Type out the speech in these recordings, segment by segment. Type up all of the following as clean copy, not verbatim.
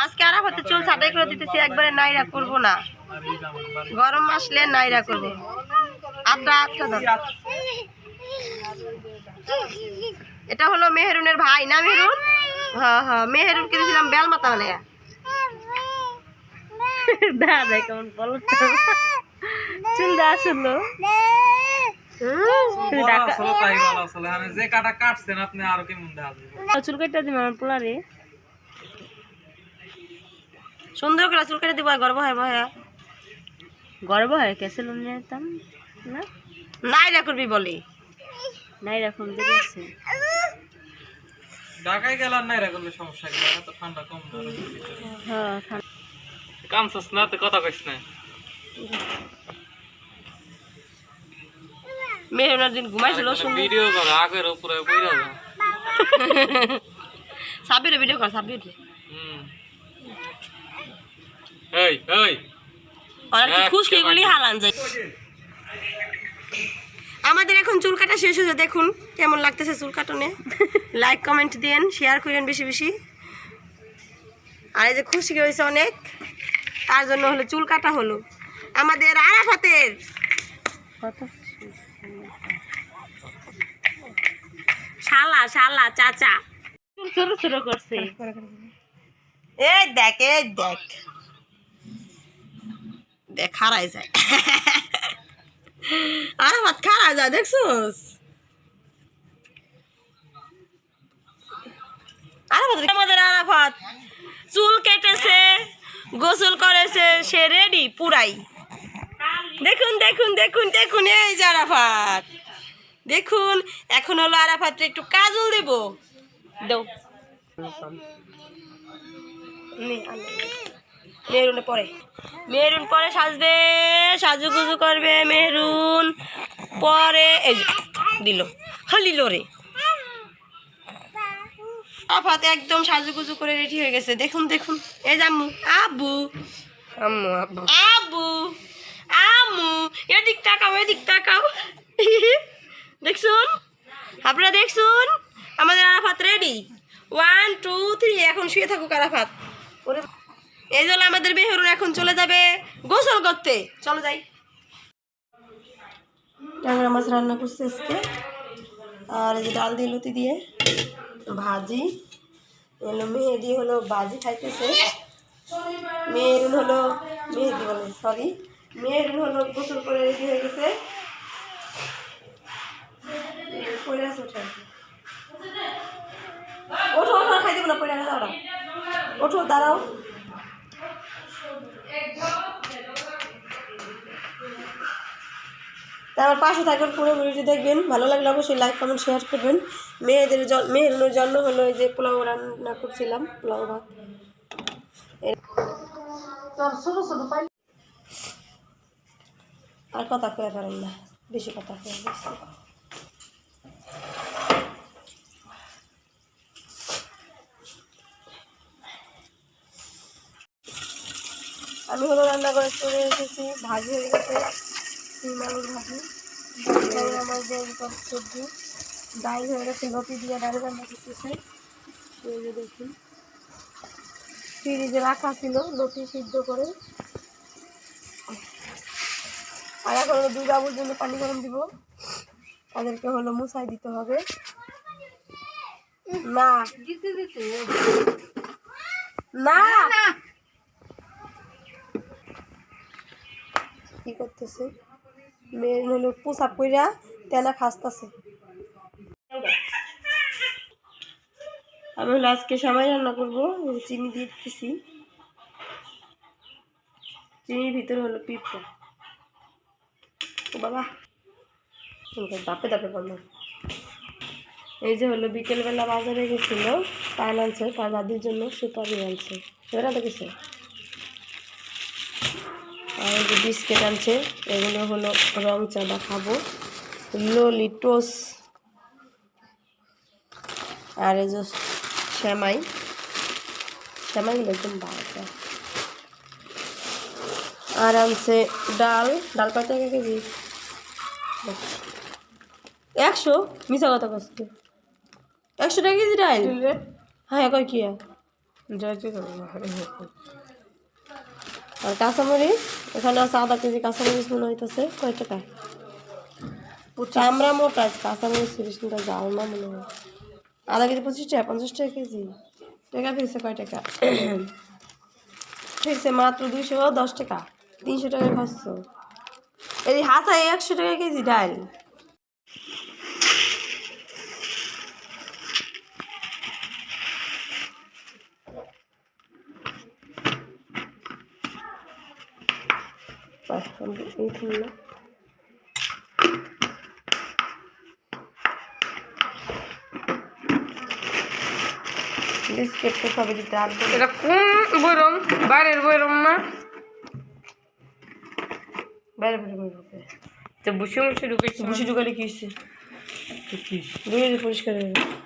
আজকে আরাফাতে চুল ছাটাই করে দিতেছি, একবারে নাইরা করব না, গরম আসলে নাইরা করব। আত্রা আত্রা দাও। এটা হলো মেহেরুনের ভাই না মেহেরুন? হ্যাঁ হ্যাঁ, মেহেরুনকে দিয়েছিলাম বেল মাথা বানায়া। দাদা কেমন বলো চুল দা আসলো চুল কেটে দিবেন আমার পোলারে, সুন্দর করে চুল কেটে দিব। গর্ব হয় ভাইয়া, গর্ব হয় কেসে লোন নিতাম না, নাইরা করবি বলে নাইরা ফোন দিয়ে আছে। ঢাকায় গেলাম নাইরা করলে সমস্যা কি, ঢাকা তো ঠান্ডা কম না। হ্যাঁ কামছস না তো কথা কইছ না। মেহরুনের দিন ঘুমাইছিল ভিডিও কর আগের উপরে কইরা যা। সাবিরে ভিডিও কর সাবির। এই এই আর কি খুশকি গুলি হালান যায়। আমাদের এখন চুল কাটা শেষ হয়েছে, দেখুন কেমন লাগতেছে চুল কাটনে। লাইক কমেন্ট দেন, শেয়ার করেন বেশি বেশি। আর এই যে খুশকি হয়েছে অনেক, তার জন্য হলো চুল কাটা হলো আমাদের আরাফাতের। শালা শালা চাচা চুল ছোট ছোট করছে। এই দেখ এই দেখ দেখ হারাই যায়। আরাফাত খারাপ যায় দেখছোস? আমাদের আরাফাত চুল কেটেছে, গোসল করেছে, সে রেডি পুরাই। দেখুন দেখুন দেখুন দেখুন, এই যে আরাফাত দেখুন। এখন হলো আরাফাত একটু কাজল দেব, দাও মেহরুনে পরে, মেহরুন পরে সাজবে, সাজুগুজু করবে মেহরুন পরে। এই দিল হলিল রে আফাতে একদম সাজুগুজু করে রেডি হয়ে গেছে। দেখুন দেখুন, এই যে আম্মু আব্বু আম্মু আব্বু আব্বু আম্মু, এদিক তাকাও এদিক তাকাও। দেখুন আপনারা দেখুন, আমাদের আরাফাত রেডি। 1 2 3, এখন শুয়ে থাকুক আরাফাত। এই জন্য আমাদের মেহরুন এখন চলে যাবে গোসল করতে। চলো যাই। ট্যাংরা মাছ রান্না করছে আজকে, আর এই যে ডাল দিয়ে লুতি দিয়ে ভাজি হলো। মেহেদি হলো ভাজি খাইতেছে, মেহরুন হলো মেহেদি বলে সরি, মেহরুন হলো গোসল করে রেডি হয়ে গেছে। ওঠো ওঠো, খাই দেবো না, পড়ে না দাঁড়াও, ওঠো দাঁড়াও। আমার পাশে থাকবেন, পুরো ভিডিওটি দেখবেন। ভালো লাগলে অবশ্যই লাইক কমেন্ট শেয়ার করবেন। মেহেরুনের জন্য হলো এই যে পোলাও রান্না করছিলাম, পোলাও ভাত। আর কথা কয়ে পারেন না, বেশি কথা কয়ে গেছি। আমি হলো রান্না করে চলে এসেছি, ভাজি হয়ে গেছে, শিম আলুর ভাজি, আমার সবজি, ডাল হয়ে গেছে, লতি দিয়ে ডাল রান্না করতেছে। এই যে দেখুন ফ্রিজে রাখা ছিল লতি সিদ্ধ করে। আর এখন হলো 2 বাবুর জন্য পানি গরম দিব, তাদেরকে হলো মুছাই দিতে হবে। না দিতে দিতে না না কি করতেছে মেয়ে হলো পোশাক পইরা তেনা খাসতেছে। আমি হলো আজকে সবাই রান্না করবো, চিনি দিয়ে দিতেছি, চিনির ভিতরে হলো পিঁপড়া। ও বাবা দাপে দাপে বন্ধ। এই যে হলো বিকেলবেলা বাজারে গেছিল, পান আনছে, তার দাদির জন্য সুপারি আনছে, সেটা দেখেছে। আর এই যে বিস্কিট আনছে, এগুলো হলো রং চাটা খাবো, ললিটোস। আর এই যে শ্যামাই, শ্যামাইগুলো একদম বাড়ছে। আর আনছে ডাল, ডাল কত টাকা কেজি? 100, মিশা কথা কষ্ট। 100 টাকা কেজি ডাল? হ্যাঁ কয় কি আর কাঁচামরিচ এখানে আছে আধা কেজি কাঁচামরিচ মনে হইতেছে কয় টাকা চামড়া মোটা কাঁচামরিচ 30 টাকা জাল না মনে হয় আধা কেজি 25 টাকা 50 টাকা কেজি টাকা ফিরছে কয় টাকা ফিরছে মাত্র 210 টাকা 300 টাকা খরচ এই হাসায় 100 টাকা কেজি ডাল এই খুলনা বিস্কিট তো সবই দিতে আসবে এটা কোন বৈরম বাইরের বৈরম না বাইরে বাইরে ঢুকে তো বুসি মুসি ঢুকেছি বুসি ঢুকালে কি হচ্ছে ধুয়ে পরিষ্কার হয়ে যাবে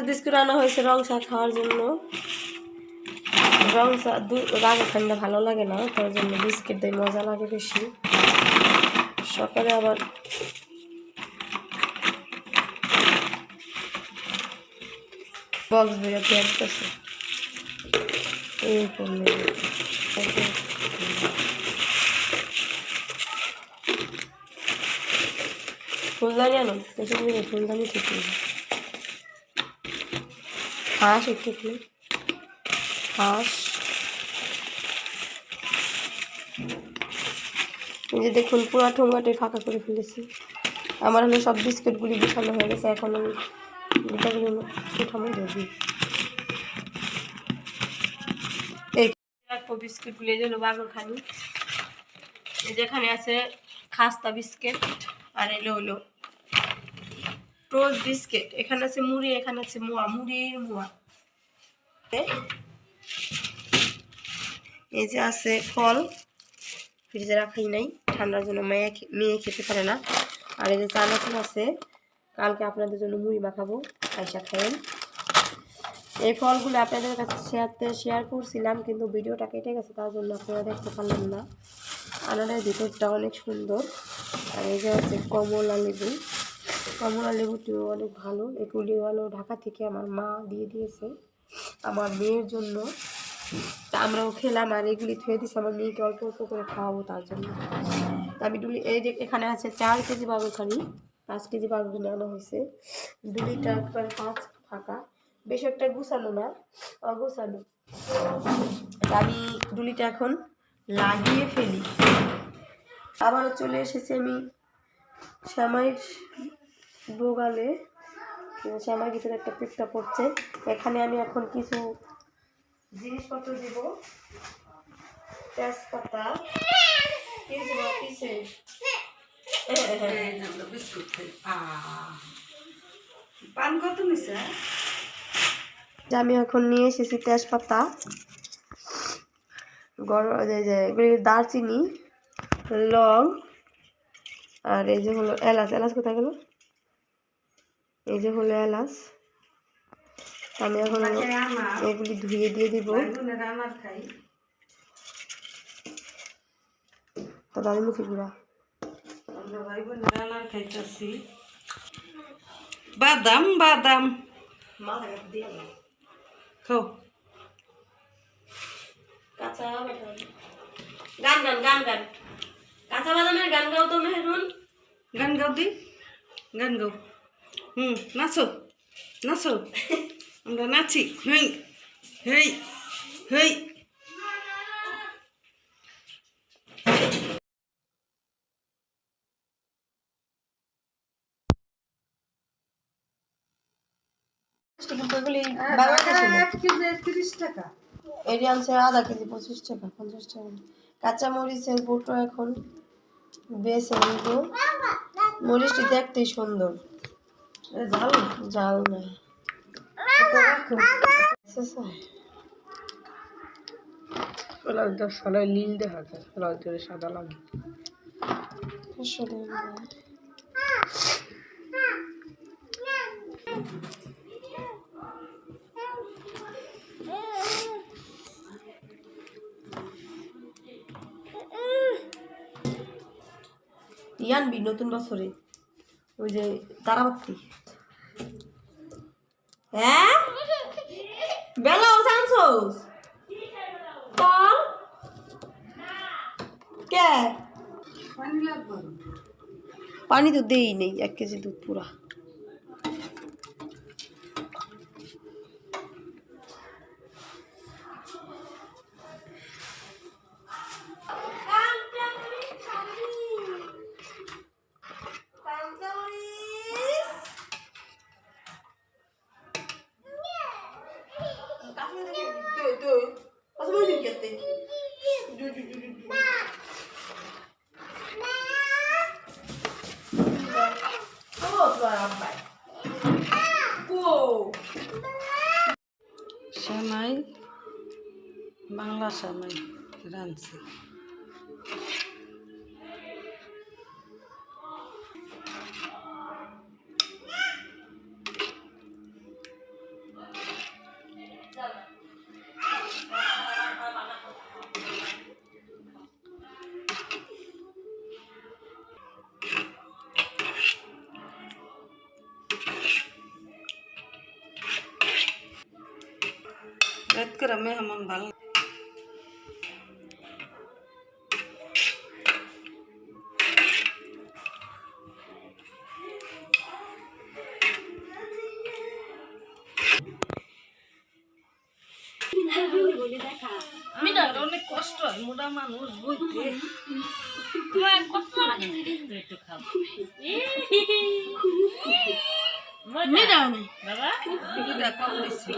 বিস্কুট আনা হয়েছে রং চা খাওয়ার জন্য রং চা রাগে ঠান্ডা ভালো লাগে না তার জন্য বিস্কিট দেয় মজা লাগে বেশি সকালে আবার বক্স বেরোতে আসতেছে এই ফুলদানি আনো ফুলদানি ঠিক হাঁস একটু হাঁস এই যে দেখুন পুরো ঠোঙ্গাটে ফাঁকা করে ফেলেছি আমার হলো সব বিস্কুটগুলি বিছানো হয়ে গেছে এখন আমি গোটাগুলো উঠানো দেবি এই রাখবো বিস্কুটগুলি এই জন্য বাগর খানি এই যেখানে আছে খাস্তা বিস্কিট আর এলো হলো টোস্ট বিস্কিট এখানে আছে মুড়ি এখানে আছে মোয়া মুড়ির মোয়া এই যে আছে ফল ফ্রিজে রাখাই নাই ঠান্ডার জন্য মেয়ে খেতে পারে না আর এই যে চানাচুর আছে কালকে আপনাদের জন্য মুড়ি মাখাবো পয়সা খাবেন এই ফলগুলো আপনাদের কাছে শেয়ার করছিলাম কিন্তু ভিডিওটা কেটে গেছে তার জন্য আপনারা দেখতে পারলেন না আনারের ভিতরটা অনেক সুন্দর আর এই যে হচ্ছে কমলা লেবুটিও অনেক ভালো এগুলি হলো ঢাকা থেকে আমার মা দিয়ে দিয়েছে আমার মেয়ের জন্য তা আমরাও খেলাম আর এগুলি থুয়ে দিয়েছি আমার মেয়েকে অল্প অল্প করে খাওয়াবো তার জন্য আমি এই যে এখানে আছে 4 কেজি বাগুরখানি 5 কেজি বাগুরখানি আনা হয়েছে 2 লিটার একবার 5 ফাঁকা বেশ একটা গুছানো না অগুছানো আমি 2 লিটার এখন লাগিয়ে ফেলি আবারও চলে এসেছি আমি শ্যামাইয়ের বোগালে শ্যামার ভিতরে একটা পিকটা পড়ছে এখানে আমি এখন কিছু জিনিসপত্র দিব তেজপাতা আমি এখন নিয়ে এসেছি তেজপাতা দারচিনি লং আর এই যে হলো এলাচ কোথায় গেল এই যে হলো এলাচ আমি এখন এগুলি ধুয়ে দিয়ে দিব দাদি মুখে গুঁড়া বাদাম বাদাম খাও কাঁচা গান কাঁচা বাদামের গান গাও তো মেহরুন গান গাও দি গান গাও নাচো নাচো আমরা নাচি হেই হেই হেই এটি আনছে আধা কেজি 25 টাকা 50 টাকা কাঁচা মরিচের বুটো এখন বেছে নিব মরিচটি দেখতেই সুন্দর জাল নাই নীল দেখা যায় সাদা লাগে ইয়ানবি নতুন বছরে ওই যে তারাবাতি হ্যাঁ বেলাও চান্সোস কল কে পানি লাগবে পানি তো দেই নেই 1 কেজি দুধ পুরা সেমাই বাংলা সেমাই রাঁধছি রাত করে মেহমান ভালো অনেক কষ্ট হয় মোটা মানুষ বইতে দুটা কম দিচ্ছি